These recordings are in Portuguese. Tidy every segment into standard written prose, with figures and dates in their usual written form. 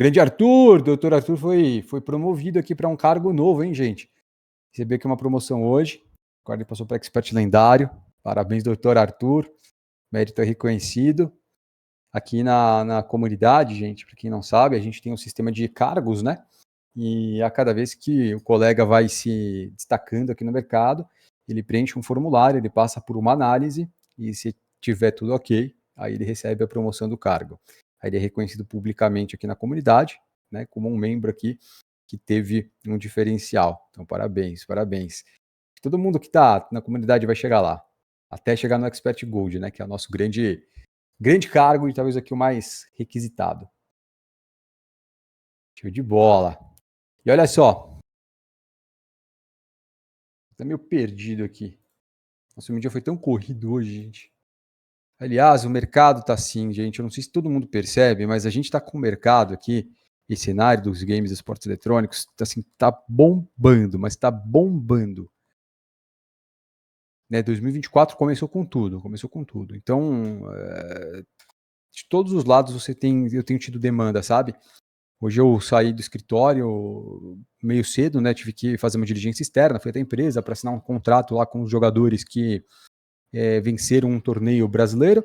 Grande Arthur, doutor Arthur foi promovido aqui para um cargo novo, hein, gente? Recebeu aqui uma promoção hoje. Agora ele passou para expert lendário. Parabéns, doutor Arthur. Mérito é reconhecido. Aqui na comunidade, gente, para quem não sabe, a gente tem um sistema de cargos, né? E a cada vez que o colega vai se destacando aqui no mercado, ele preenche um formulário, ele passa por uma análise e se tiver tudo ok, aí ele recebe a promoção do cargo. Aí ele é reconhecido publicamente aqui na comunidade, né, como um membro aqui que teve um diferencial. Então, parabéns, parabéns. Todo mundo que está na comunidade vai chegar lá, até chegar no Expert Gold, né, que é o nosso grande cargo e talvez aqui o mais requisitado. Show de bola. E olha só, tá meio perdido aqui. Nossa, meu dia foi tão corrido hoje, gente. Aliás, o mercado tá assim, gente. Eu não sei se todo mundo percebe, mas a gente tá com o mercado aqui, esse cenário dos games e esportes eletrônicos, tá assim, tá bombando, mas tá bombando. Né, 2024 começou com tudo, começou com tudo. Então, de todos os lados eu tenho tido demanda, sabe? Hoje eu saí do escritório meio cedo, né? Tive que fazer uma diligência externa, fui até a empresa para assinar um contrato lá com os jogadores que venceram um torneio brasileiro,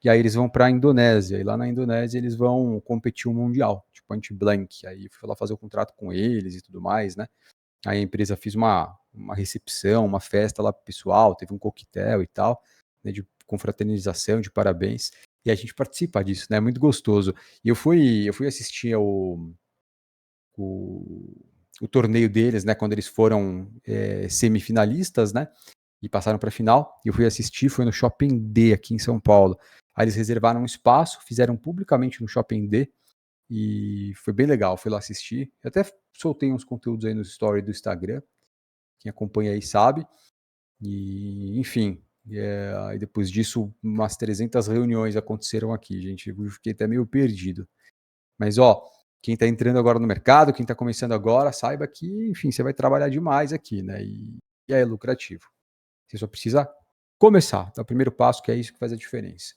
e aí eles vão para a Indonésia, e lá na Indonésia eles vão competir um mundial, tipo Point Blank, aí fui lá fazer o contrato com eles e tudo mais, né? Aí a empresa fez uma recepção, uma festa lá pro pessoal, teve um coquetel e tal, né, de confraternização, de parabéns, e a gente participa disso, né? É muito gostoso. E eu fui assistir o, o torneio deles, né? Quando eles foram semifinalistas, né? E passaram para a final. E eu fui assistir, foi no Shopping D aqui em São Paulo. Aí eles reservaram um espaço, fizeram publicamente no Shopping D e foi bem legal. Fui lá assistir. Eu até soltei uns conteúdos aí no story do Instagram. Quem acompanha aí sabe. E, enfim, aí depois disso, umas 300 reuniões aconteceram aqui, gente. Eu fiquei até meio perdido. Mas, ó, quem está entrando agora no mercado, quem está começando agora, saiba que, enfim, você vai trabalhar demais aqui, né? E é lucrativo. Você só precisa começar. Então, o primeiro passo, que é isso que faz a diferença.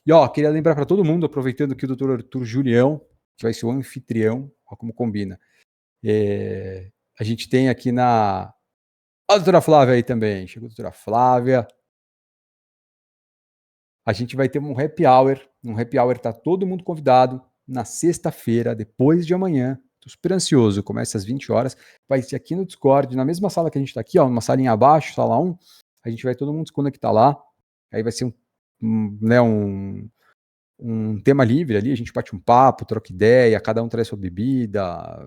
E, ó, queria lembrar para todo mundo, aproveitando que o Dr. Arthur Julião, que vai ser o anfitrião, ó como combina. A gente tem aqui na... Ó, a doutora Flávia aí também. Chegou a doutora Flávia. A gente vai ter um happy hour. Um happy hour tá todo mundo convidado na sexta-feira, depois de amanhã. Tô super ansioso. Começa às 20 horas. Vai ser aqui no Discord, na mesma sala que a gente tá aqui, ó, uma salinha abaixo, sala 1. A gente vai todo mundo se conectar lá. Aí vai ser um tema livre ali, a gente bate um papo, troca ideia, cada um traz sua bebida,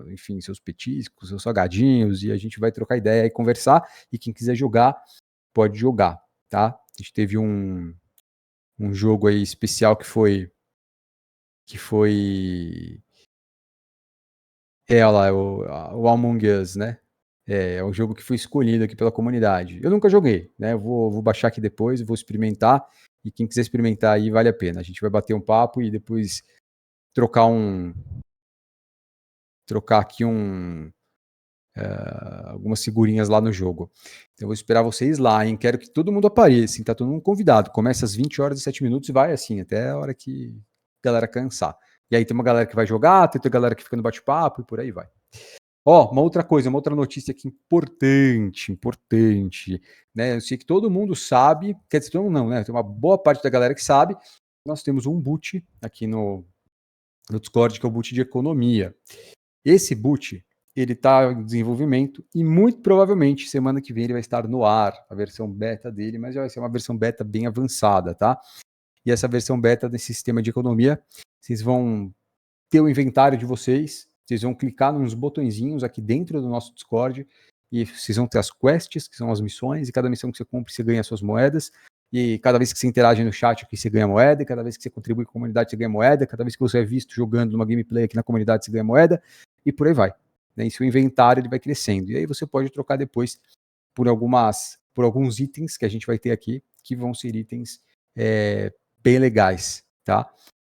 enfim, seus petiscos, seus salgadinhos, e a gente vai trocar ideia e conversar. E quem quiser jogar, pode jogar, tá? A gente teve um jogo aí especial que foi olha lá, o Among Us, né? É um jogo que foi escolhido aqui pela comunidade. Eu nunca joguei, né? Eu vou baixar aqui depois, vou experimentar, e quem quiser experimentar aí vale a pena. A gente vai bater um papo e depois trocar aqui algumas figurinhas lá no jogo. Então eu vou esperar vocês lá, hein? Quero que todo mundo apareça, hein? Tá todo mundo convidado. Começa às 20 horas e 7 minutos e vai assim, até a hora que a galera cansar. E aí tem uma galera que vai jogar, tem outra galera que fica no bate-papo e por aí vai. Ó, uma outra coisa, uma outra notícia aqui importante, né? Eu sei que todo mundo sabe, quer dizer, todo mundo não, né? Tem uma boa parte da galera que sabe. Nós temos um boot aqui no Discord, que é o boot de economia. Esse boot, ele está em desenvolvimento e muito provavelmente semana que vem ele vai estar no ar, a versão beta dele, mas vai ser uma versão beta bem avançada, tá? E essa versão beta desse sistema de economia, vocês vão ter o inventário de vocês vão clicar nos botõezinhos aqui dentro do nosso Discord e vocês vão ter as quests, que são as missões, e cada missão que você cumpre, você ganha suas moedas, e cada vez que você interage no chat aqui, você ganha moeda, e cada vez que você contribui com a comunidade, você ganha moeda, cada vez que você é visto jogando numa gameplay aqui na comunidade, você ganha moeda, e por aí vai. Né? E seu inventário ele vai crescendo. E aí você pode trocar depois por alguns itens que a gente vai ter aqui, que vão ser itens bem legais, tá?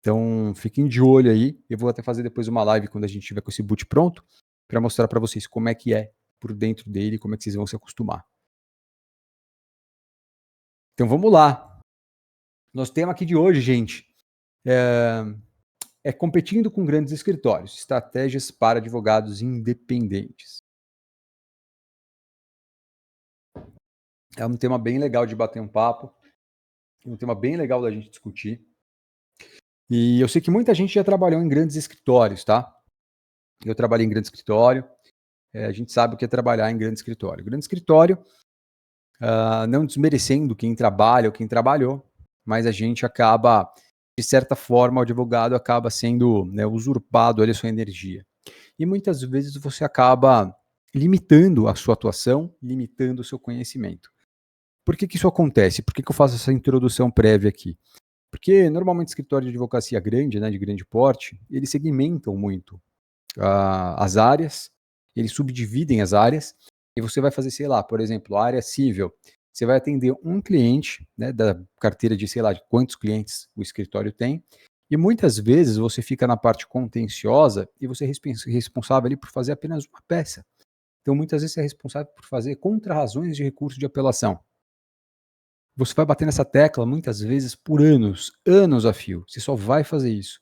Então, fiquem de olho aí. Eu vou até fazer depois uma live quando a gente tiver com esse boot pronto, para mostrar para vocês como é que é por dentro dele, como é que vocês vão se acostumar. Então, vamos lá. Nosso tema aqui de hoje, gente, é competindo com grandes escritórios, estratégias para advogados independentes. É um tema bem legal de bater um papo, um tema bem legal da gente discutir. E eu sei que muita gente já trabalhou em grandes escritórios, tá? Eu trabalhei em grande escritório, a gente sabe o que é trabalhar em grande escritório. Grande escritório, não desmerecendo quem trabalha ou quem trabalhou, mas a gente acaba, de certa forma, o advogado acaba sendo, né, usurpado ali a sua energia. E muitas vezes você acaba limitando a sua atuação, limitando o seu conhecimento. Por que isso acontece? Por que eu faço essa introdução prévia aqui? Porque normalmente escritório de advocacia grande, né, de grande porte, eles segmentam muito as áreas, eles subdividem as áreas, e você vai fazer, sei lá, por exemplo, a área civil, você vai atender um cliente, né, da carteira de, sei lá, de quantos clientes o escritório tem, e muitas vezes você fica na parte contenciosa e você é responsável ali por fazer apenas uma peça. Então, muitas vezes você é responsável por fazer contra-razões de recurso de apelação. Você vai bater nessa tecla muitas vezes por anos, anos a fio. Você só vai fazer isso.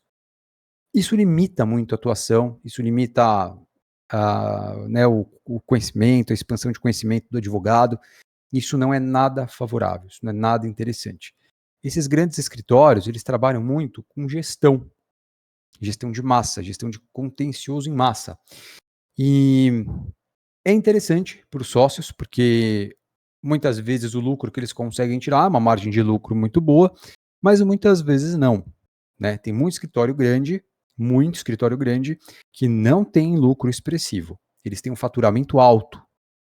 Isso limita muito a atuação, isso limita né, o conhecimento, a expansão de conhecimento do advogado. Isso não é nada favorável, isso não é nada interessante. Esses grandes escritórios, eles trabalham muito com gestão, gestão de massa, gestão de contencioso em massa. E é interessante para os sócios, porque muitas vezes o lucro que eles conseguem tirar é uma margem de lucro muito boa, mas muitas vezes não, né? Tem muito escritório grande, que não tem lucro expressivo. Eles têm um faturamento alto,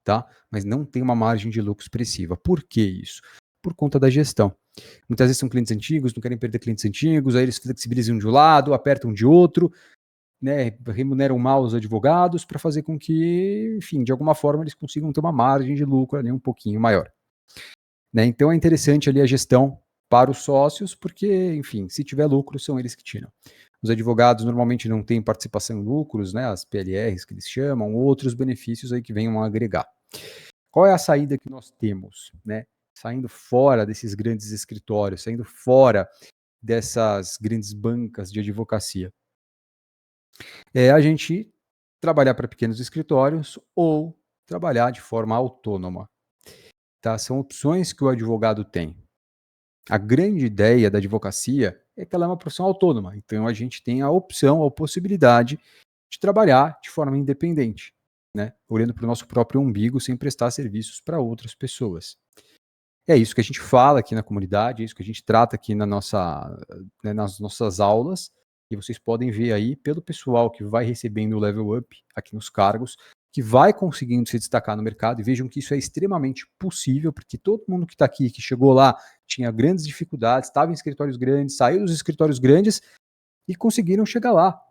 tá? Mas não tem uma margem de lucro expressiva. Por que isso? Por conta da gestão. Muitas vezes são clientes antigos, não querem perder clientes antigos, aí eles flexibilizam de um lado, apertam de outro, né, remuneram mal os advogados para fazer com que, enfim, de alguma forma eles consigam ter uma margem de lucro ali um pouquinho maior. Né? Então é interessante ali a gestão para os sócios, porque, enfim, se tiver lucro, são eles que tiram. Os advogados normalmente não têm participação em lucros, né, as PLRs que eles chamam, outros benefícios aí que venham a agregar. Qual é a saída que nós temos, né? Saindo fora desses grandes escritórios, saindo fora dessas grandes bancas de advocacia? É a gente trabalhar para pequenos escritórios ou trabalhar de forma autônoma, tá? São opções que o advogado tem. A grande ideia da advocacia é que ela é uma profissão autônoma, então a gente tem a opção, a possibilidade de trabalhar de forma independente, né? Olhando para o nosso próprio umbigo sem prestar serviços para outras pessoas. É isso que a gente fala aqui na comunidade, é isso que a gente trata aqui né, nas nossas aulas, e vocês podem ver aí pelo pessoal que vai recebendo o level up aqui nos cargos, que vai conseguindo se destacar no mercado, e vejam que isso é extremamente possível, porque todo mundo que está aqui, que chegou lá, tinha grandes dificuldades, estava em escritórios grandes, saiu dos escritórios grandes e conseguiram chegar lá.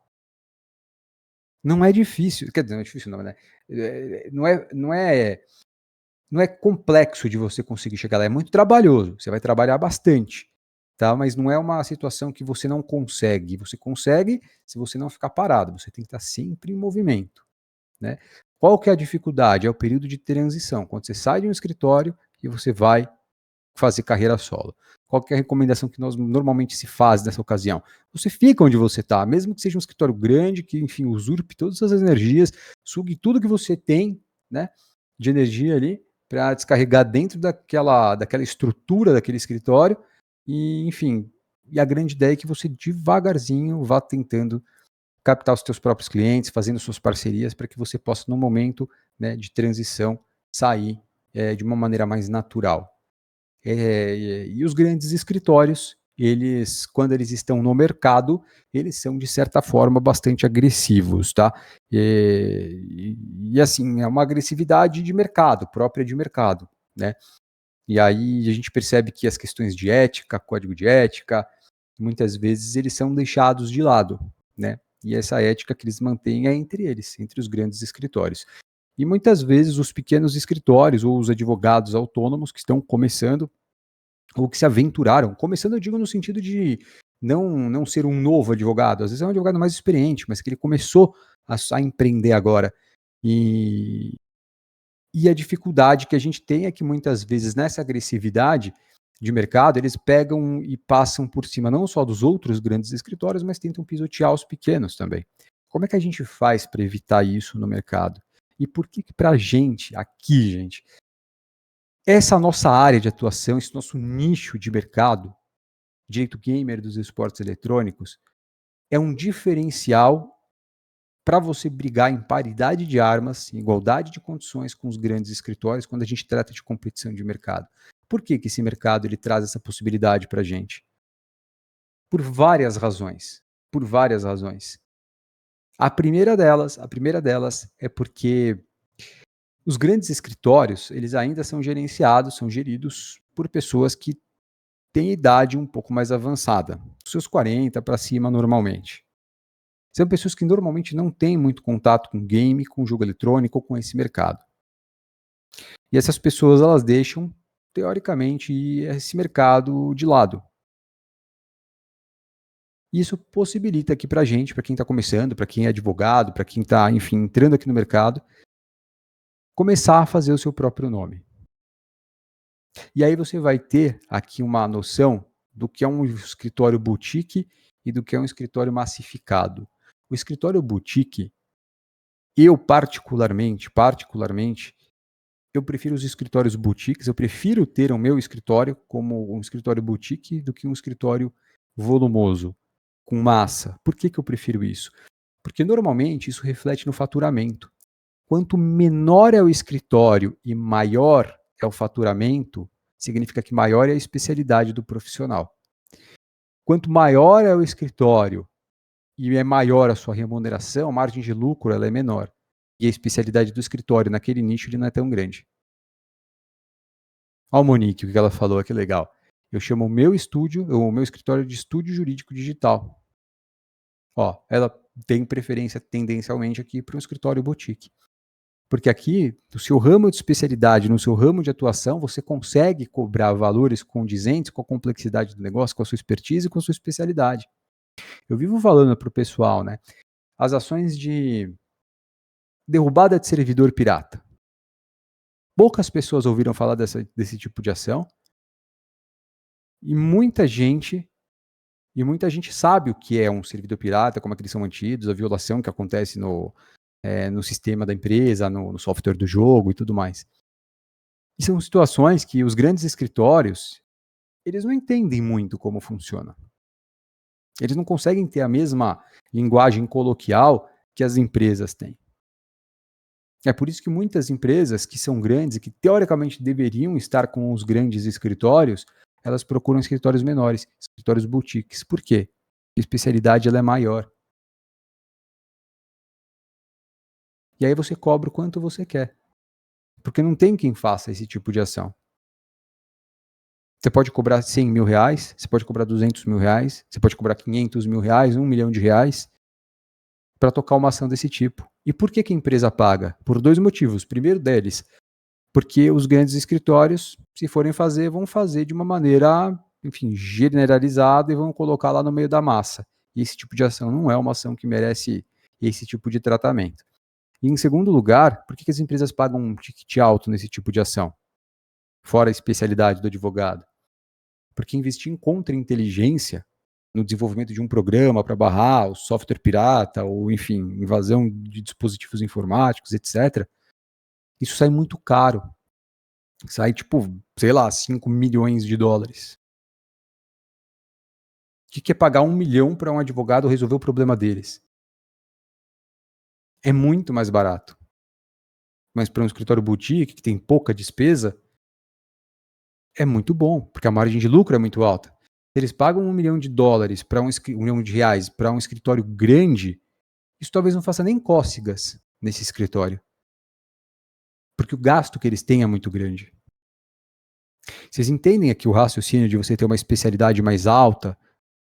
Não é difícil, quer dizer, não é difícil não, né? Não é complexo de você conseguir chegar lá, é muito trabalhoso, você vai trabalhar bastante, tá? Mas não é uma situação que você não consegue, você consegue se você não ficar parado, você tem que estar sempre em movimento, né? Qual que é a dificuldade? É o período de transição, quando você sai de um escritório e você vai fazer carreira solo. Qual que é a recomendação que nós normalmente se faz nessa ocasião? Você fica onde você está, mesmo que seja um escritório grande, que, enfim, usurpe todas as energias, sugue tudo que você tem, né, de energia ali, para descarregar dentro daquela estrutura daquele escritório, e, enfim, e a grande ideia é que você devagarzinho vá tentando captar os seus próprios clientes, fazendo suas parcerias, para que você possa, no momento, né, de transição, sair de uma maneira mais natural. E os grandes escritórios, eles, quando eles estão no mercado, eles são de certa forma bastante agressivos, tá? E assim, é uma agressividade de mercado, própria de mercado, né? E aí a gente percebe que as questões de ética, código de ética, muitas vezes eles são deixados de lado, né? E essa ética que eles mantêm é entre eles, entre os grandes escritórios. E muitas vezes os pequenos escritórios ou os advogados autônomos que estão começando ou que se aventuraram, começando eu digo no sentido de não ser um novo advogado, às vezes é um advogado mais experiente, mas que ele começou a empreender agora. E, e a dificuldade que a gente tem é que muitas vezes nessa agressividade, de mercado, eles pegam e passam por cima não só dos outros grandes escritórios, mas tentam pisotear os pequenos também. Como é que a gente faz para evitar isso no mercado? E por que para a gente, aqui, gente, essa nossa área de atuação, esse nosso nicho de mercado, direito gamer dos esportes eletrônicos, é um diferencial para você brigar em paridade de armas, em igualdade de condições com os grandes escritórios quando a gente trata de competição de mercado. Por que esse mercado ele traz essa possibilidade para a gente? Por várias razões. Por várias razões. A primeira delas é porque os grandes escritórios, eles ainda são gerenciados, são geridos por pessoas que têm idade um pouco mais avançada, seus 40 para cima normalmente. São pessoas que normalmente não têm muito contato com game, com jogo eletrônico ou com esse mercado. E essas pessoas, elas deixam, teoricamente, esse mercado de lado. Isso possibilita aqui para a gente, para quem está começando, para quem é advogado, para quem está, enfim, entrando aqui no mercado, começar a fazer o seu próprio nome. E aí você vai ter aqui uma noção do que é um escritório boutique e do que é um escritório massificado. O escritório boutique, eu particularmente, eu prefiro os escritórios boutiques, eu prefiro ter o meu escritório como um escritório boutique do que um escritório volumoso, com massa. Por que eu prefiro isso? Porque normalmente isso reflete no faturamento. Quanto menor é o escritório e maior é o faturamento, significa que maior é a especialidade do profissional. Quanto maior é o escritório e é maior a sua remuneração, a margem de lucro ela é menor. E a especialidade do escritório naquele nicho ele não é tão grande. Olha o Monique, o que ela falou, que legal. Eu chamo o meu estúdio, o meu escritório de estúdio jurídico digital. Ó, ela tem preferência tendencialmente aqui para um escritório boutique. Porque aqui, no seu ramo de especialidade, no seu ramo de atuação, você consegue cobrar valores condizentes com a complexidade do negócio, com a sua expertise e com a sua especialidade. Eu vivo falando para o pessoal, né? As ações de derrubada de servidor pirata. Poucas pessoas ouviram falar desse tipo de ação e muita gente sabe o que é um servidor pirata, como é que eles são mantidos, a violação que acontece no sistema da empresa, no software do jogo e tudo mais. E são situações que os grandes escritórios, eles não entendem muito como funciona. Eles não conseguem ter a mesma linguagem coloquial que as empresas têm. É por isso que muitas empresas que são grandes e que teoricamente deveriam estar com os grandes escritórios, elas procuram escritórios menores, escritórios boutiques. Por quê? A especialidade ela é maior. E aí você cobra o quanto você quer. Porque não tem quem faça esse tipo de ação. Você pode cobrar 100 mil reais, você pode cobrar 200 mil reais, você pode cobrar 500 mil reais, 1 milhão de reais para tocar uma ação desse tipo. E por que a empresa paga? Por dois motivos. Primeiro deles, porque os grandes escritórios, se forem fazer, vão fazer de uma maneira, enfim, generalizada e vão colocar lá no meio da massa. E esse tipo de ação não é uma ação que merece esse tipo de tratamento. E em segundo lugar, por que as empresas pagam um ticket alto nesse tipo de ação? Fora a especialidade do advogado. Porque investir em contra-inteligência no desenvolvimento de um programa para barrar o software pirata ou, enfim, invasão de dispositivos informáticos, etc., isso sai muito caro. Sai, tipo, sei lá, 5 milhões de dólares. O que é pagar 1 milhão para um advogado resolver o problema deles? É muito mais barato. Mas para um escritório boutique, que tem pouca despesa, é muito bom, porque a margem de lucro é muito alta. Se eles pagam 1 milhão de dólares para um milhão de reais para um escritório grande, isso talvez não faça nem cócegas nesse escritório. Porque o gasto que eles têm é muito grande. Vocês entendem aqui o raciocínio de você ter uma especialidade mais alta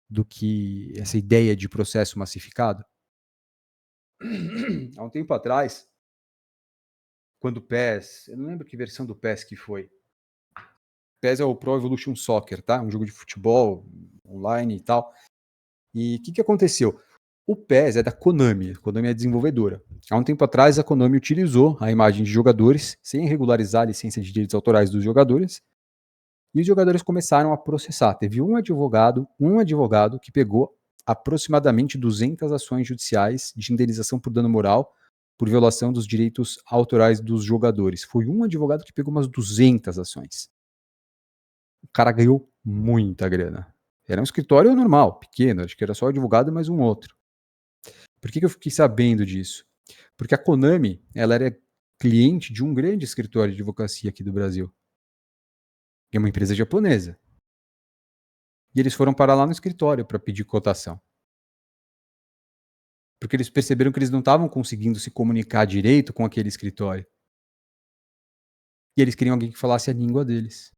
do que essa ideia de processo massificado? Há um tempo atrás, quando o PES, eu não lembro que versão do PES que foi. PES é o Pro Evolution Soccer, tá? Um jogo de futebol online e tal. E o que aconteceu? O PES é da Konami, a Konami é desenvolvedora. Há um tempo atrás, a Konami utilizou a imagem de jogadores sem regularizar a licença de direitos autorais dos jogadores E os jogadores começaram a processar. Teve um advogado que pegou aproximadamente 200 ações judiciais de indenização por dano moral por violação dos direitos autorais dos jogadores. Foi um advogado que pegou umas 200 ações. O cara ganhou muita grana. Era um escritório normal, pequeno, acho que era só o advogado e mais um outro. Por que eu fiquei sabendo disso? Porque a Konami, ela era cliente de um grande escritório de advocacia aqui do Brasil. Que é uma empresa japonesa. E eles foram parar lá no escritório para pedir cotação. Porque eles perceberam que eles não estavam conseguindo se comunicar direito com aquele escritório. E eles queriam alguém que falasse a língua deles.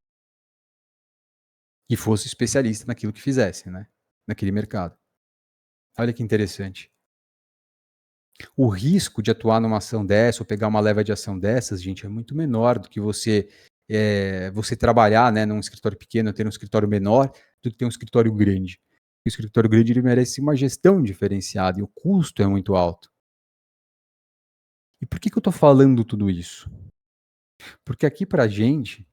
E fosse especialista naquilo que fizesse, né? Naquele mercado. Olha que interessante. O risco de atuar numa ação dessa ou pegar uma leva de ação dessas, gente, é muito menor do que você trabalhar, né, num escritório pequeno, ter um escritório menor, do que ter um escritório grande. O escritório grande ele merece uma gestão diferenciada e o custo é muito alto. E por que eu estou falando tudo isso? Porque aqui para a gente,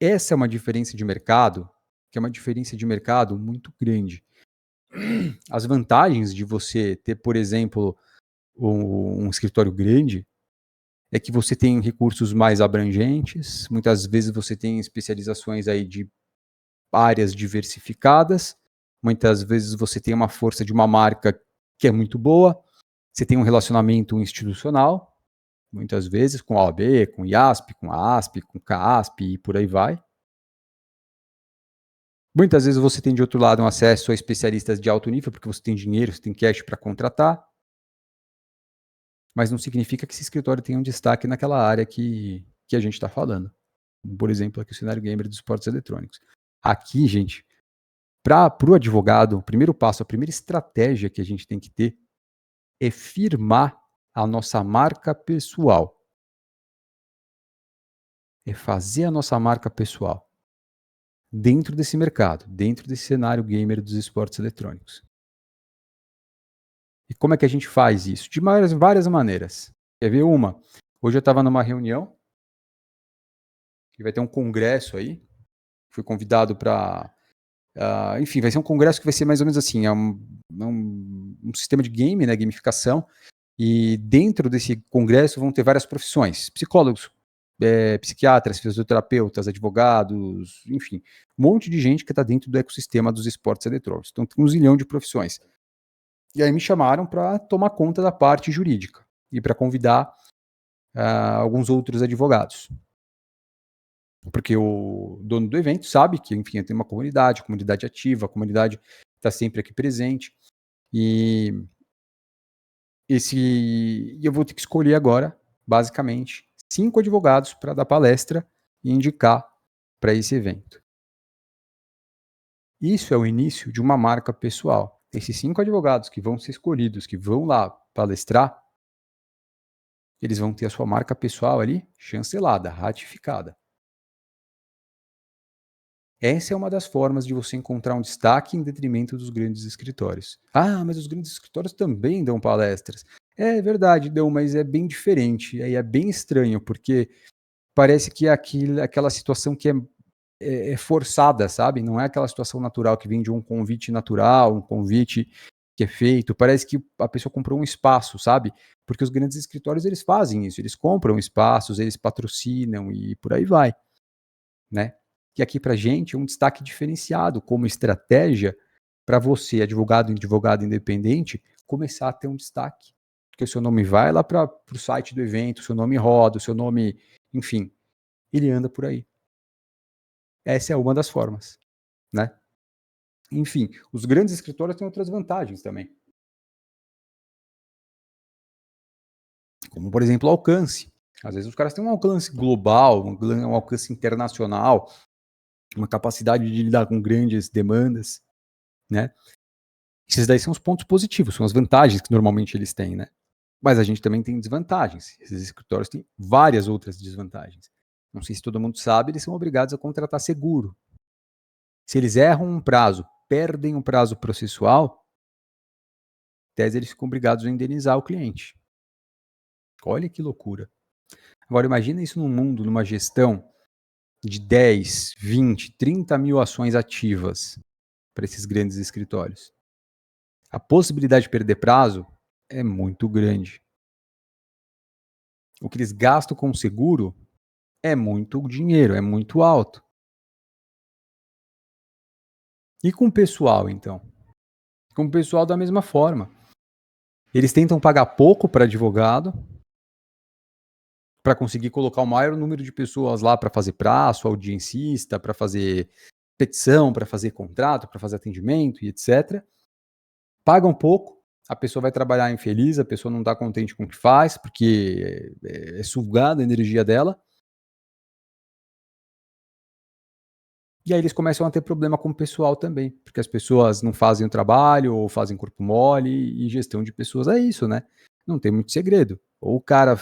essa é uma diferença de mercado, que é uma diferença de mercado muito grande. As vantagens de você ter, por exemplo, um escritório grande é que você tem recursos mais abrangentes, muitas vezes você tem especializações aí de áreas diversificadas, muitas vezes você tem uma força de uma marca que é muito boa, você tem um relacionamento institucional, muitas vezes com a OAB, com o IASP, com a ASP, com o CASP e por aí vai. Muitas vezes você tem de outro lado um acesso a especialistas de alto nível, porque você tem dinheiro, você tem cash para contratar, mas não significa que esse escritório tenha um destaque naquela área que a gente está falando. Por exemplo, aqui o cenário gamer dos esportes eletrônicos. Aqui, gente, para o advogado, o primeiro passo, a primeira estratégia que a gente tem que ter é firmar a nossa marca pessoal. É fazer a nossa marca pessoal dentro desse mercado, dentro desse cenário gamer dos esportes eletrônicos. E como é que a gente faz isso? De várias maneiras. Quer ver uma? Hoje eu estava numa reunião, que vai ter um congresso aí, fui convidado para enfim, vai ser um congresso que vai ser mais ou menos assim, um sistema de game, né, gamificação, e dentro desse congresso vão ter várias profissões, psicólogos, psiquiatras, fisioterapeutas, advogados, enfim, um monte de gente que está dentro do ecossistema dos esportes eletrônicos. Então tem um zilhão de profissões. E aí me chamaram para tomar conta da parte jurídica e para convidar alguns outros advogados. Porque o dono do evento sabe que, enfim, tem uma comunidade ativa, a comunidade está sempre aqui presente. E eu vou ter que escolher agora, basicamente, 5 advogados para dar palestra e indicar para esse evento. Isso é o início de uma marca pessoal. Esses 5 advogados que vão ser escolhidos, que vão lá palestrar, eles vão ter a sua marca pessoal ali chancelada, ratificada. Essa é uma das formas de você encontrar um destaque em detrimento dos grandes escritórios. Ah, mas os grandes escritórios também dão palestras. É verdade, dão, mas é bem diferente. Aí é bem estranho, porque parece que é aquela situação que é forçada, sabe? Não é aquela situação natural que vem de um convite natural, um convite que é feito. Parece que a pessoa comprou um espaço, sabe? Porque os grandes escritórios, eles fazem isso. Eles compram espaços, eles patrocinam e por aí vai, né? Que aqui para gente é um destaque diferenciado como estratégia para você, advogado independente, começar a ter um destaque. Porque o seu nome vai lá para o site do evento, o seu nome roda, o seu nome, enfim, ele anda por aí. Essa é uma das formas, né? Enfim, os grandes escritórios têm outras vantagens também. Como, por exemplo, o alcance. Às vezes os caras têm um alcance global, um alcance internacional, uma capacidade de lidar com grandes demandas, né? Esses daí são os pontos positivos, são as vantagens que normalmente eles têm, né? Mas a gente também tem desvantagens. Esses escritórios têm várias outras desvantagens. Não sei se todo mundo sabe, eles são obrigados a contratar seguro. Se eles erram um prazo, perdem um prazo processual, em tese eles ficam obrigados a indenizar o cliente. Olha que loucura. Agora imagina isso num mundo, numa gestão de 10, 20, 30 mil ações ativas para esses grandes escritórios. A possibilidade de perder prazo é muito grande. O que eles gastam com seguro é muito dinheiro, é muito alto. E com o pessoal, então? Com o pessoal da mesma forma. Eles tentam pagar pouco para advogado, para conseguir colocar o maior número de pessoas lá para fazer prazo, audiencista, para fazer petição, para fazer contrato, para fazer atendimento e etc. Pagam pouco, a pessoa vai trabalhar infeliz, a pessoa não está contente com o que faz, porque é sugada a energia dela. E aí eles começam a ter problema com o pessoal também, porque as pessoas não fazem o trabalho ou fazem corpo mole, e gestão de pessoas é isso, né? Não tem muito segredo. Ou o cara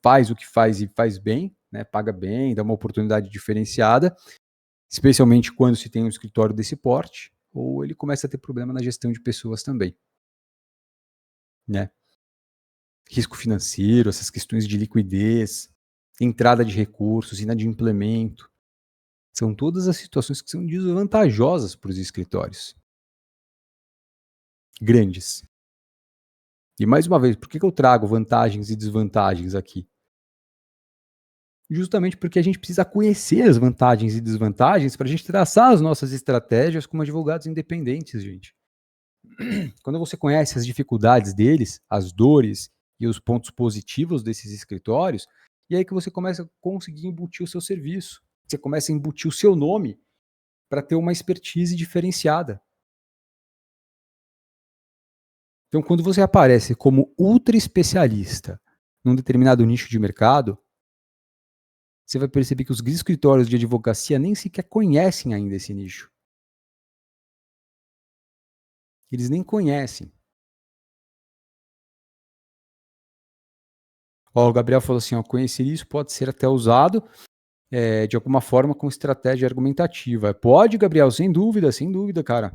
faz o que faz e faz bem, né? Paga bem, dá uma oportunidade diferenciada, especialmente quando se tem um escritório desse porte, ou ele começa a ter problema na gestão de pessoas também, né? Risco financeiro, essas questões de liquidez, entrada de recursos, inadimplemento, são todas as situações que são desvantajosas para os escritórios grandes. E mais uma vez, por que eu trago vantagens e desvantagens aqui? Justamente porque a gente precisa conhecer as vantagens e desvantagens para a gente traçar as nossas estratégias como advogados independentes, gente. Quando você conhece as dificuldades deles, as dores e os pontos positivos desses escritórios, e aí que você começa a conseguir embutir o seu serviço. Você começa a embutir o seu nome para ter uma expertise diferenciada. Então, quando você aparece como ultra especialista num determinado nicho de mercado, você vai perceber que os escritórios de advocacia nem sequer conhecem ainda esse nicho. Eles nem conhecem. Ó, o Gabriel falou assim: ó, conhecer isso pode ser até usado de alguma forma com estratégia argumentativa. Pode, Gabriel, sem dúvida, cara.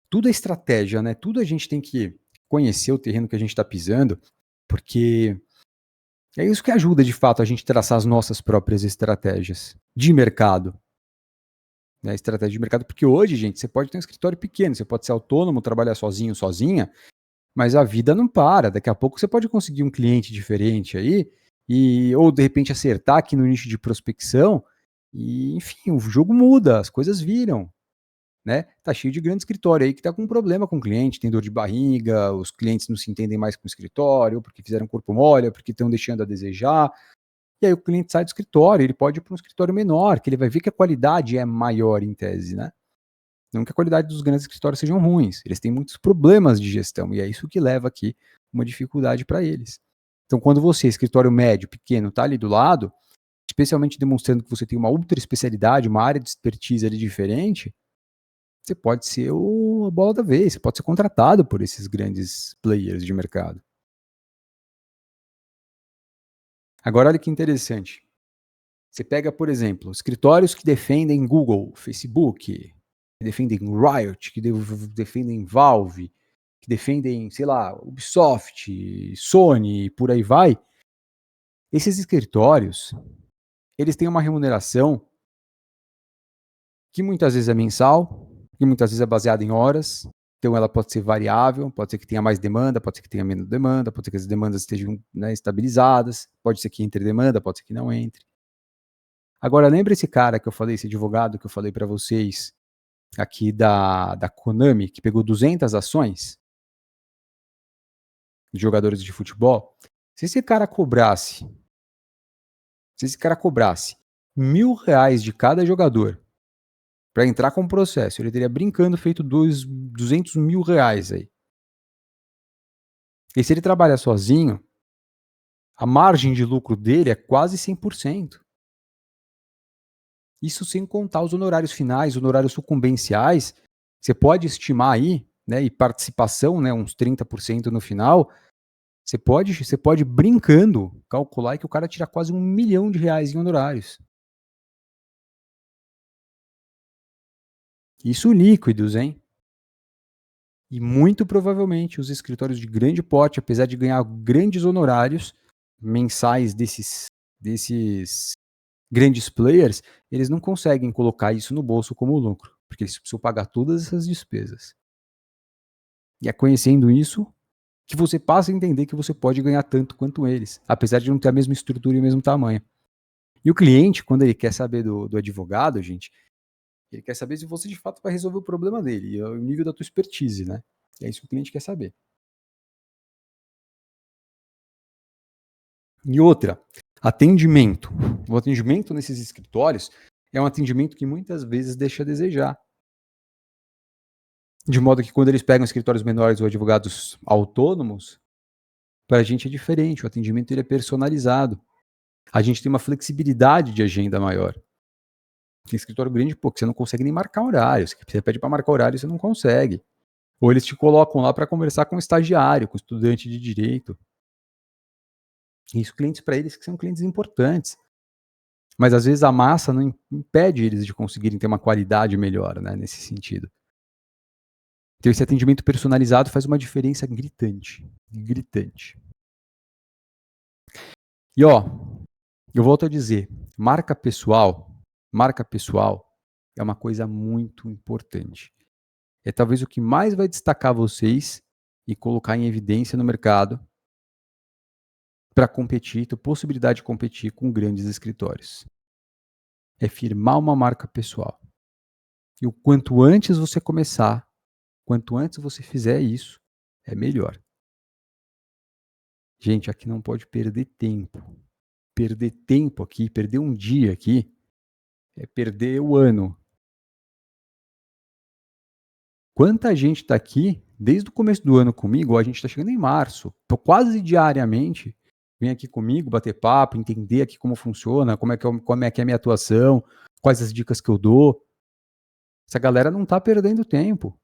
Tudo é estratégia, né? Tudo a gente tem que conhecer o terreno que a gente está pisando, porque é isso que ajuda de fato a gente traçar as nossas próprias estratégias de mercado. Né, estratégia de mercado, porque hoje, gente, você pode ter um escritório pequeno, você pode ser autônomo, trabalhar sozinho, sozinha, mas a vida não para. Daqui a pouco você pode conseguir um cliente diferente aí, ou de repente acertar aqui no nicho de prospecção, e enfim, o jogo muda, as coisas viram. Né? Tá cheio de grande escritório aí que tá com problema com o cliente, tem dor de barriga, os clientes não se entendem mais com o escritório, porque fizeram corpo mole, porque estão deixando a desejar. E aí o cliente sai do escritório, ele pode ir para um escritório menor, que ele vai ver que a qualidade é maior em tese, né? Não que a qualidade dos grandes escritórios sejam ruins, eles têm muitos problemas de gestão, e é isso que leva aqui uma dificuldade para eles. Então, quando você, escritório médio, pequeno, está ali do lado, especialmente demonstrando que você tem uma ultra especialidade, uma área de expertise ali diferente, você pode ser a bola da vez, você pode ser contratado por esses grandes players de mercado. Agora, olha que interessante. Você pega, por exemplo, escritórios que defendem Google, Facebook, que defendem Riot, que defendem Valve, que defendem, sei lá, Ubisoft, Sony, por aí vai. Esses escritórios, eles têm uma remuneração que muitas vezes é mensal, que muitas vezes é baseada em horas. Então ela pode ser variável, pode ser que tenha mais demanda, pode ser que tenha menos demanda, pode ser que as demandas estejam, né, estabilizadas, pode ser que entre demanda, pode ser que não entre. Agora, lembra esse cara que eu falei, esse advogado que eu falei para vocês aqui da Konami, que pegou 200 ações de jogadores de futebol? Se esse cara cobrasse, se esse cara cobrasse R$ 1.000 de cada jogador para entrar com o processo, ele teria brincando feito 200 mil reais aí. E se ele trabalhar sozinho, a margem de lucro dele é quase 100%. Isso sem contar os honorários finais, honorários sucumbenciais. Você pode estimar aí, né, e participação, né, uns 30% no final. Você pode brincando calcular que o cara tira quase R$ 1 milhão em honorários. Isso líquidos, hein? E muito provavelmente os escritórios de grande porte, apesar de ganhar grandes honorários mensais desses Grandes players, eles não conseguem colocar isso no bolso como lucro, porque eles precisam pagar todas essas despesas. E é conhecendo isso que você passa a entender que você pode ganhar tanto quanto eles, apesar de não ter a mesma estrutura e o mesmo tamanho. E o cliente, quando ele quer saber do advogado, gente, ele quer saber se você de fato vai resolver o problema dele, e o nível da tua expertise, né? É isso que o cliente quer saber. E outra, atendimento. O atendimento nesses escritórios é um atendimento que muitas vezes deixa a desejar. De modo que quando eles pegam escritórios menores ou advogados autônomos, para a gente é diferente, o atendimento ele é personalizado. A gente tem uma flexibilidade de agenda maior. Tem escritório grande, pô, que você não consegue nem marcar horário. Você pede para marcar horário, você não consegue. Ou eles te colocam lá para conversar com um estagiário, com um estudante de direito. E isso, clientes para eles que são clientes importantes. Mas às vezes a massa não impede eles de conseguirem ter uma qualidade melhor, né, nesse sentido. Então esse atendimento personalizado faz uma diferença gritante. Gritante. E ó, eu volto a dizer, marca pessoal é uma coisa muito importante. É talvez o que mais vai destacar vocês e colocar em evidência no mercado para competir, ter possibilidade de competir com grandes escritórios. É firmar uma marca pessoal. E o quanto antes você começar, quanto antes você fizer isso, é melhor. Gente, aqui não pode perder tempo. Perder tempo aqui, perder um dia aqui, é perder o ano. Quanta gente está aqui, desde o começo do ano comigo, a gente está chegando em março, quase diariamente, vem aqui comigo bater papo, entender aqui como funciona, como é que é a minha atuação, quais as dicas que eu dou. Essa galera não está perdendo tempo.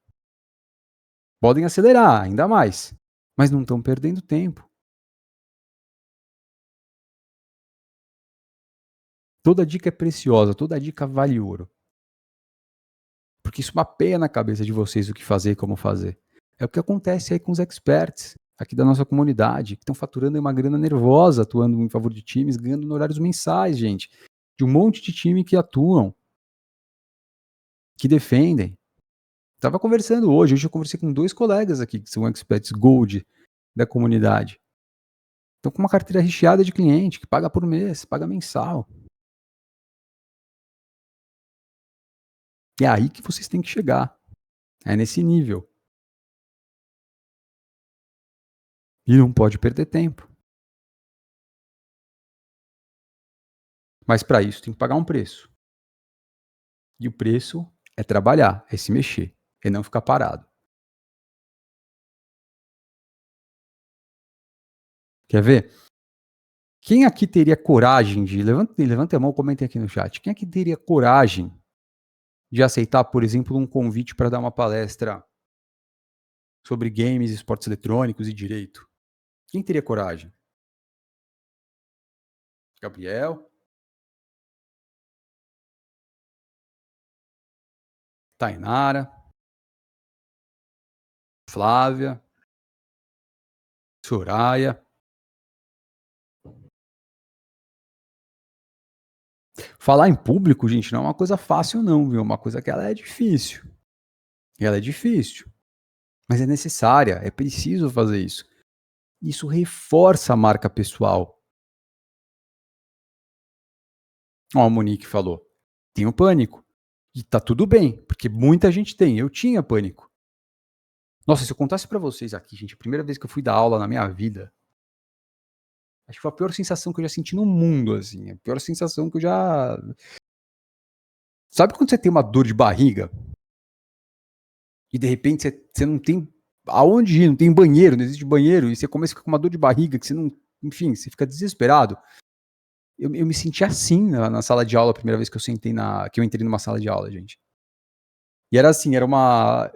Podem acelerar, ainda mais, mas não estão perdendo tempo. Toda dica é preciosa, toda dica vale ouro. Porque isso mapeia na cabeça de vocês o que fazer e como fazer. É o que acontece aí com os experts aqui da nossa comunidade, que estão faturando uma grana nervosa, atuando em favor de times, ganhando em horários mensais, gente. De um monte de time que atuam, que defendem. Estava conversando hoje eu conversei com 2 colegas aqui, que são experts Gold da comunidade. Estão com uma carteira recheada de cliente, que paga por mês, paga mensal. E é aí que vocês têm que chegar. É nesse nível. E não pode perder tempo. Mas para isso tem que pagar um preço. E o preço é trabalhar, é se mexer, é não ficar parado. Quer ver? Quem aqui teria coragem de... Levanta a mão, comentem aqui no chat. Quem aqui teria coragem de aceitar, por exemplo, um convite para dar uma palestra sobre games, esportes eletrônicos e direito? Quem teria coragem? Gabriel? Tainara? Flávia? Soraya? Falar em público, gente, não é uma coisa fácil não, viu? É uma coisa que ela é difícil. Ela é difícil, mas é necessária, é preciso fazer isso. Isso reforça a marca pessoal. Ó, a Monique falou, tenho pânico. E tá tudo bem, porque muita gente tem. Eu tinha pânico. Nossa, se eu contasse pra vocês aqui, gente, a primeira vez que eu fui dar aula na minha vida, acho que foi a pior sensação que eu já senti no mundo, assim. A pior sensação que eu já... Sabe quando você tem uma dor de barriga? E de repente você não tem aonde ir, não tem banheiro, não existe banheiro, e você começa a ficar com uma dor de barriga que você não... Enfim, você fica desesperado. Eu me senti assim na sala de aula a primeira vez que eu entrei numa sala de aula, gente. E era assim, era uma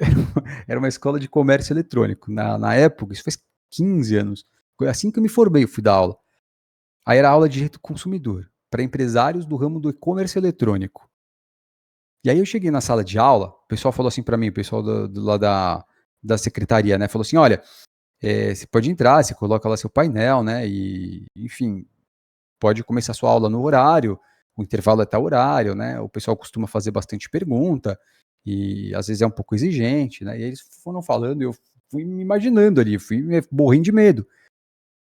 escola de comércio eletrônico. Na época, isso faz 15 anos. Foi assim que eu me formei, eu fui dar aula. Aí era aula de direito do consumidor, para empresários do ramo do e-commerce eletrônico. E aí eu cheguei na sala de aula, o pessoal falou assim para mim, o pessoal lá da secretaria, né? Falou assim: olha, você pode entrar, você coloca lá seu painel, né? E, enfim, pode começar sua aula no horário, o intervalo é tal horário, né? O pessoal costuma fazer bastante pergunta e às vezes é um pouco exigente, né? E eles foram falando e eu fui me imaginando ali, fui morrendo de medo.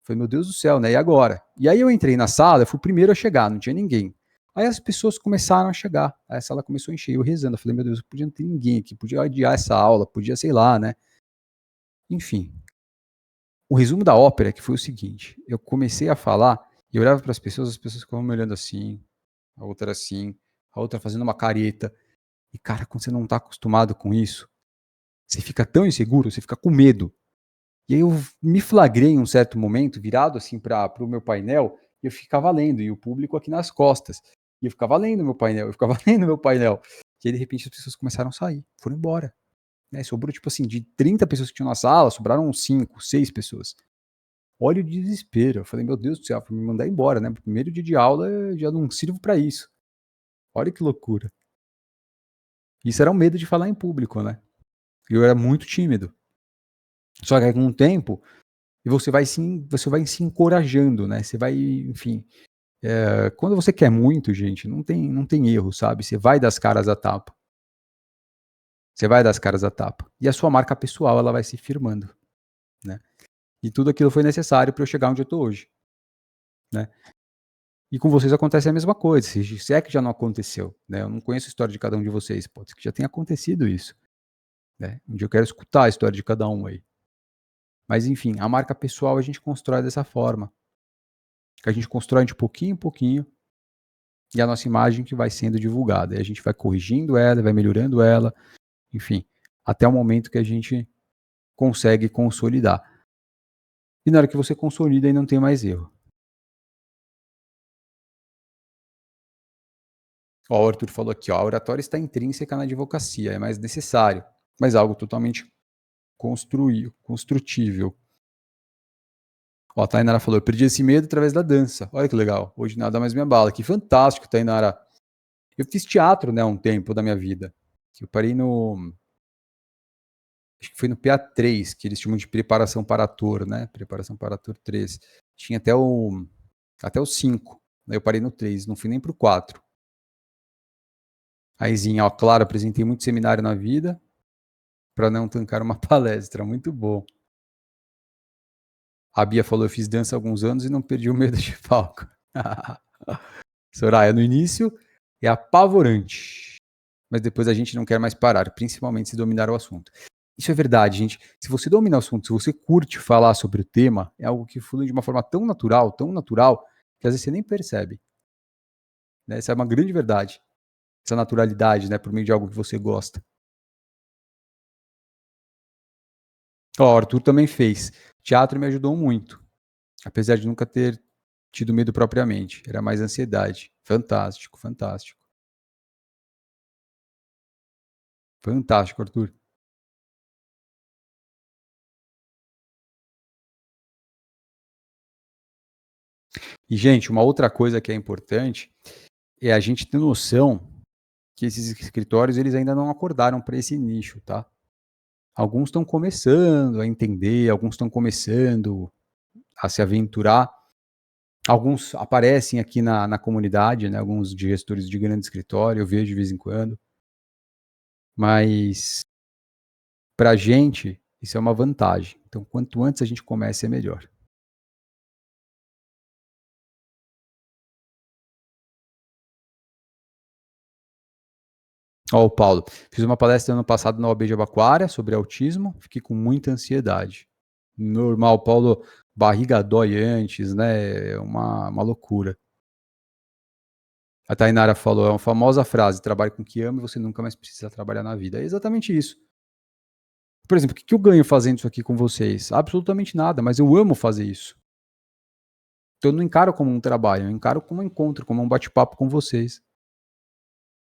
Falei, meu Deus do céu, né? E agora? E aí eu entrei na sala, eu fui o primeiro a chegar, não tinha ninguém. Aí as pessoas começaram a chegar, aí a sala começou a encher, eu rezando, eu falei, meu Deus, podia não ter ninguém aqui, podia adiar essa aula, podia, sei lá, né? Enfim, o resumo da ópera é que foi o seguinte, eu comecei a falar, e eu olhava para as pessoas ficavam me olhando assim, a outra assim, a outra fazendo uma careta. E, cara, quando você não tá acostumado com isso, você fica tão inseguro, você fica com medo. E aí eu me flagrei em um certo momento, virado assim para o meu painel, e eu ficava lendo, e o público aqui nas costas. E eu ficava lendo meu painel, eu ficava lendo meu painel. E aí, de repente, as pessoas começaram a sair, foram embora. Né? Sobrou, tipo assim, de 30 pessoas que tinham na sala, sobraram 5, 6 pessoas. Olha o desespero. Eu falei, meu Deus do céu, pra me mandar embora, né? Primeiro dia de aula, eu já não sirvo para isso. Olha que loucura. Isso era o medo de falar em público, né? Eu era muito tímido. Só que aí com o tempo, e você vai se encorajando, né? Você vai, enfim, quando você quer muito, gente, não tem erro, sabe? Você vai das caras à tapa. Você vai das caras à tapa. E a sua marca pessoal, ela vai se firmando, né? E tudo aquilo foi necessário para eu chegar onde eu tô hoje, né? E com vocês acontece a mesma coisa, se é que já não aconteceu, né? Eu não conheço a história de cada um de vocês, pode ser que já tenha acontecido isso, né? Um dia eu quero escutar a história de cada um aí. Mas enfim, a marca pessoal a gente constrói dessa forma. A gente constrói de pouquinho em pouquinho e a nossa imagem que vai sendo divulgada. E a gente vai corrigindo ela, vai melhorando ela, enfim, até o momento que a gente consegue consolidar. E na hora que você consolida, aí não tem mais erro. Ó, o Arthur falou aqui, ó, a oratória está intrínseca na advocacia, é mais necessário, mas algo totalmente construtível. Ó, a Tainara falou, eu perdi esse medo através da dança. Olha que legal, hoje nada mais me abala. Que fantástico, Tainara. Eu fiz teatro, né, um tempo da minha vida. Eu parei no, acho que foi no PA3, que eles chamam de preparação para ator, né? Preparação para ator 3. Tinha até o 5. Daí eu parei no 3, não fui nem pro 4. Aizinha, ó, claro, apresentei muito seminário na vida para não tancar uma palestra. Muito bom. A Bia falou, eu fiz dança há alguns anos e não perdi o medo de palco. Soraya, no início é apavorante, mas depois a gente não quer mais parar, principalmente se dominar o assunto. Isso é verdade, gente. Se você domina o assunto, se você curte falar sobre o tema, é algo que flui de uma forma tão natural, que às vezes você nem percebe. Né? Essa é uma grande verdade. Essa naturalidade, né, por meio de algo que você gosta. Ó, o Arthur também fez. Teatro me ajudou muito, apesar de nunca ter tido medo propriamente. Era mais ansiedade. Fantástico, fantástico. Fantástico, Arthur. E, gente, uma outra coisa que é importante é a gente ter noção que esses escritórios eles ainda não acordaram para esse nicho, tá? Alguns estão começando a entender, alguns estão começando a se aventurar, alguns aparecem aqui na comunidade, né? Alguns gestores de grande escritório, eu vejo de vez em quando, mas para a gente isso é uma vantagem. Então, quanto antes a gente comece, é melhor. Ó, o Paulo, fiz uma palestra ano passado na OAB Jabaquara sobre autismo, fiquei com muita ansiedade. Normal, Paulo, barriga dói antes, né? É uma loucura. A Tainara falou, é uma famosa frase, trabalhe com o que ama e você nunca mais precisa trabalhar na vida. É exatamente isso. Por exemplo, o que eu ganho fazendo isso aqui com vocês? Absolutamente nada, mas eu amo fazer isso. Então eu não encaro como um trabalho, eu encaro como um encontro, como um bate-papo com vocês.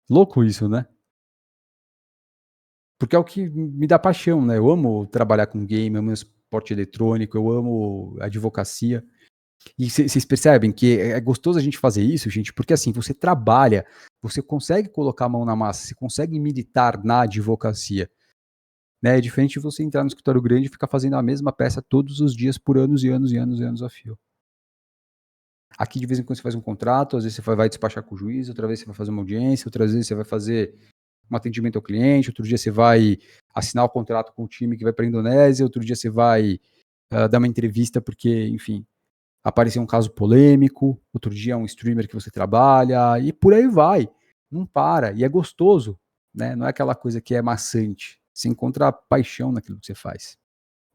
Louco isso, né? Porque é o que me dá paixão, né? Eu amo trabalhar com game, eu amo esporte eletrônico, eu amo advocacia. E vocês percebem que é gostoso a gente fazer isso, gente, porque assim, você trabalha, você consegue colocar a mão na massa, você consegue militar na advocacia. Né? É diferente de você entrar no escritório grande e ficar fazendo a mesma peça todos os dias por anos e anos e anos e anos a fio. Aqui, de vez em quando, você faz um contrato, às vezes você vai despachar com o juiz, outra vez você vai fazer uma audiência, outras vezes você vai fazer um atendimento ao cliente, outro dia você vai assinar o contrato com o time que vai para a Indonésia, outro dia você vai dar uma entrevista porque, enfim, apareceu um caso polêmico, outro dia é um streamer que você trabalha, e por aí vai. Não para, e é gostoso, né? Não é aquela coisa que é maçante. Você encontra paixão naquilo que você faz,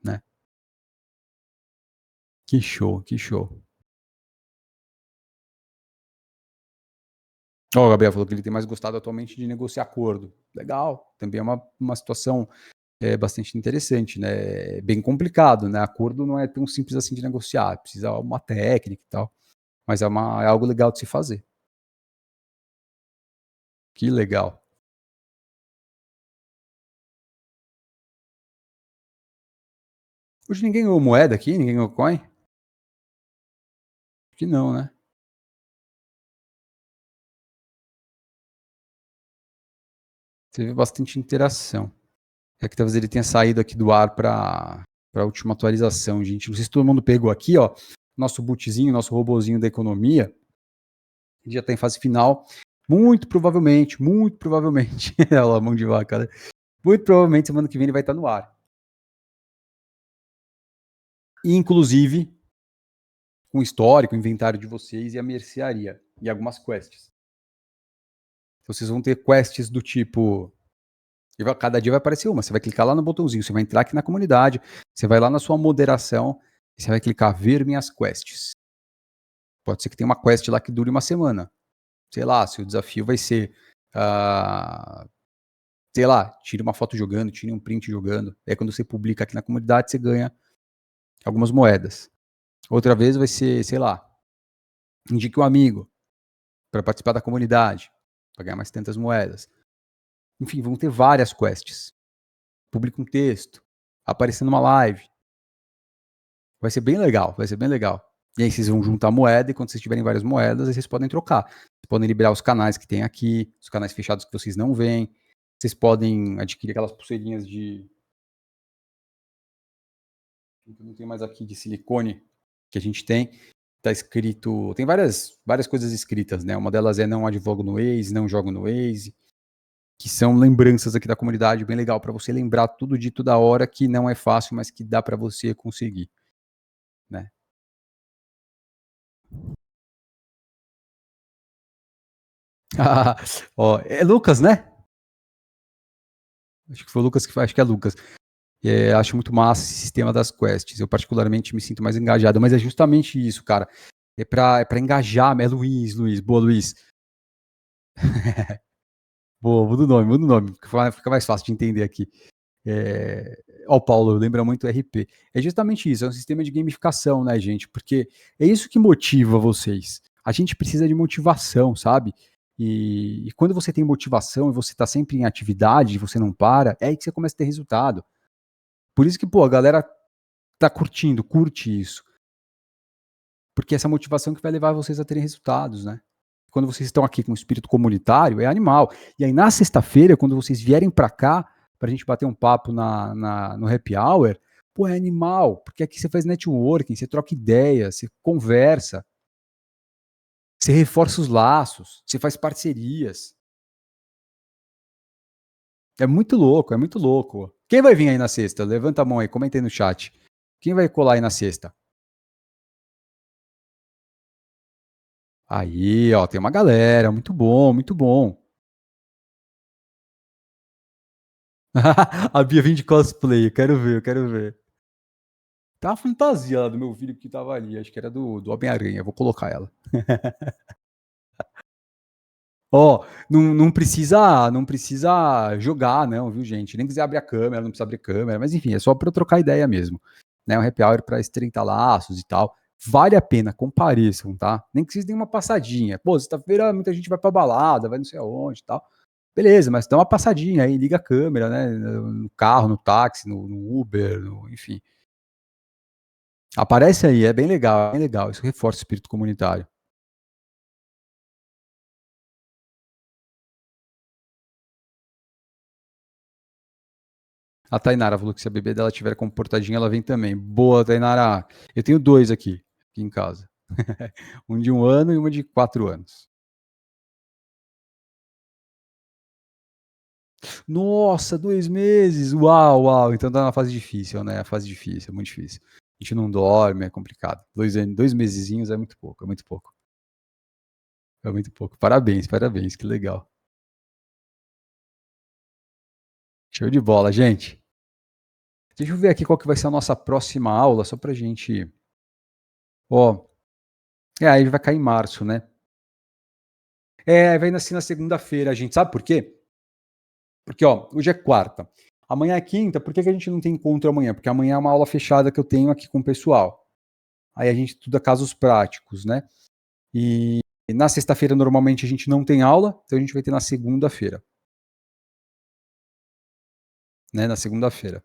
né? Que show, que show. Ó, o Gabriel falou que ele tem mais gostado atualmente de negociar acordo. Legal, também é uma situação bastante interessante, né? É bem complicado, né? Acordo não é tão simples assim de negociar, precisa uma técnica e tal, mas é algo legal de se fazer. Que legal. Hoje ninguém ganhou moeda aqui, ninguém ganhou coin? Acho que não, né? Teve bastante interação. É que talvez ele tenha saído aqui do ar para a última atualização, gente. Não sei se todo mundo pegou aqui, ó. Nosso bootzinho, nosso robozinho da economia, ele já está em fase final. Muito provavelmente, olha lá, mão de vaca, né? Muito provavelmente semana que vem ele vai estar no ar. E, inclusive, com o histórico, o inventário de vocês e a mercearia. E algumas quests. Então, vocês vão ter quests do tipo. Cada dia vai aparecer uma. Você vai clicar lá no botãozinho, você vai entrar aqui na comunidade, você vai lá na sua moderação, e você vai clicar ver minhas quests. Pode ser que tenha uma quest lá que dure uma semana. Sei lá, se o desafio vai ser. Sei lá, tire uma foto jogando, tire um print jogando. Aí quando você publica aqui na comunidade, você ganha algumas moedas. Outra vez vai ser, sei lá, indique um amigo para participar da comunidade, para ganhar mais tantas moedas. Enfim, vão ter várias quests. Publica um texto, aparecer numa live. Vai ser bem legal, vai ser bem legal. E aí vocês vão juntar moeda e quando vocês tiverem várias moedas, aí vocês podem trocar. Vocês podem liberar os canais que tem aqui, os canais fechados que vocês não veem. Vocês podem adquirir aquelas pulseirinhas de. Não tem mais aqui de silicone que a gente tem. Tá escrito. Tem várias coisas escritas, né? Uma delas é não advogo no Waze, não jogo no Waze, que são lembranças aqui da comunidade, bem legal para você lembrar tudo de toda hora, que não é fácil, mas que dá para você conseguir, né? Ó, é Lucas, né? Acho que foi o Lucas que faz, acho que é Lucas. Acho muito massa esse sistema das quests. Eu particularmente me sinto mais engajado, mas é justamente isso, cara. É pra engajar, é Luiz, boa Luiz. Boa, muda o nome, fica mais fácil de entender aqui. Ó, o Paulo, lembra muito o RP. É justamente isso, é um sistema de gamificação, né, gente? Porque é isso que motiva vocês. A gente precisa de motivação, sabe? E quando você tem motivação e você tá sempre em atividade, você não para, é aí que você começa a ter resultado. Por isso que, pô, a galera tá curtindo, curte isso. Porque é essa motivação que vai levar vocês a terem resultados, né? Quando vocês estão aqui com o espírito comunitário, é animal. E aí, na sexta-feira, quando vocês vierem para cá, para a gente bater um papo no happy hour, pô, é animal. Porque aqui você faz networking, você troca ideias, você conversa, você reforça os laços, você faz parcerias. É muito louco, é muito louco. Quem vai vir aí na sexta? Levanta a mão aí, comenta aí no chat. Quem vai colar aí na sexta? Aí, ó, tem uma galera, muito bom, muito bom. A Bia vem de cosplay, eu quero ver, eu quero ver. Tá a fantasia lá do meu filho que tava ali, acho que era do Homem-Aranha, vou colocar ela. Ó, não precisa jogar, não, viu, gente? Nem quiser abrir a câmera, não precisa abrir câmera, mas enfim, é só pra eu trocar ideia mesmo. Né? Um happy hour pra estreitar laços e tal. Vale a pena, compareçam, tá? Nem que vocês deem uma passadinha. Pô, sexta-feira muita gente vai pra balada, vai não sei aonde e tal. Beleza, mas dá uma passadinha aí, liga a câmera, né? No carro, no táxi, no Uber, enfim. Aparece aí, é bem legal, bem legal. Isso reforça o espírito comunitário. A Tainara falou que se a bebê dela tiver comportadinha, ela vem também. Boa, Tainara. Eu tenho dois aqui em casa. Um de 1 ano e uma de 4 anos. Nossa, 2 meses! Uau, uau! Então tá na fase difícil, né, a fase difícil, é muito difícil. A gente não dorme, é complicado. 2 mesezinhos é muito pouco, é muito pouco, é muito pouco. Parabéns, parabéns, que legal. Show de bola, gente. Deixa eu ver aqui qual que vai ser a nossa próxima aula, só pra gente ó, aí vai cair em março, né. É, vai nascer na segunda-feira, gente, sabe por quê? Porque, ó, hoje é quarta, amanhã é quinta, por que que a gente não tem encontro amanhã? Porque amanhã é uma aula fechada que eu tenho aqui com o pessoal. Aí a gente estuda casos práticos, né. E na sexta-feira normalmente a gente não tem aula, então a gente vai ter na segunda-feira, né, na segunda-feira,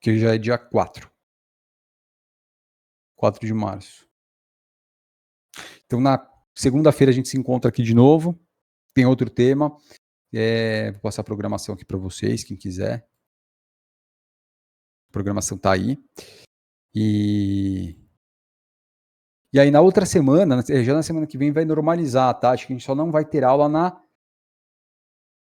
que já é dia 4 de março. Então na segunda-feira a gente se encontra aqui de novo, tem outro tema, vou passar a programação aqui para vocês, quem quiser. A programação tá aí. E e aí na outra semana, já na semana que vem vai normalizar, tá, acho que a gente só não vai ter aula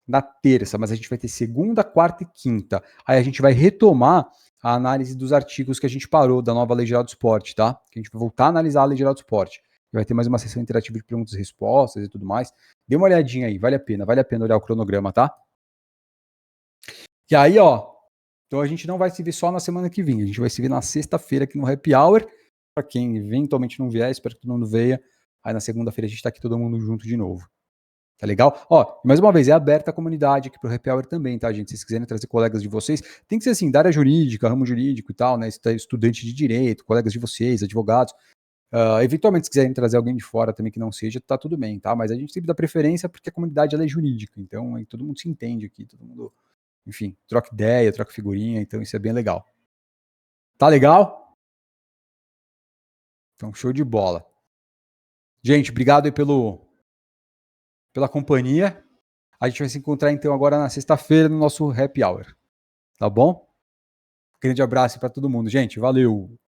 na terça, mas a gente vai ter segunda, quarta e quinta. Aí a gente vai retomar a análise dos artigos que a gente parou da nova Lei Geral do Esporte, tá? Que a gente vai voltar a analisar a Lei Geral do Esporte. E vai ter mais uma sessão interativa de perguntas e respostas e tudo mais. Dê uma olhadinha aí, vale a pena olhar o cronograma, tá? E aí, ó, então a gente não vai se ver só na semana que vem, a gente vai se ver na sexta-feira aqui no Happy Hour. Para quem eventualmente não vier, espero que todo mundo venha. Aí na segunda-feira a gente tá aqui todo mundo junto de novo. Tá legal? Ó, mais uma vez, é aberta a comunidade aqui pro Happy Hour também, tá, gente? Se vocês quiserem trazer colegas de vocês, tem que ser assim, da área jurídica, ramo jurídico e tal, né? Estudante de direito, colegas de vocês, advogados. Eventualmente, se quiserem trazer alguém de fora também que não seja, tá tudo bem, tá? Mas a gente sempre dá preferência porque a comunidade ela é jurídica, então aí todo mundo se entende aqui, todo mundo, enfim, troca ideia, troca figurinha, então isso é bem legal. Tá legal? Então, show de bola. Gente, obrigado aí pela companhia. A gente vai se encontrar então agora na sexta-feira no nosso Happy Hour, tá bom? Grande abraço para todo mundo, gente. Valeu!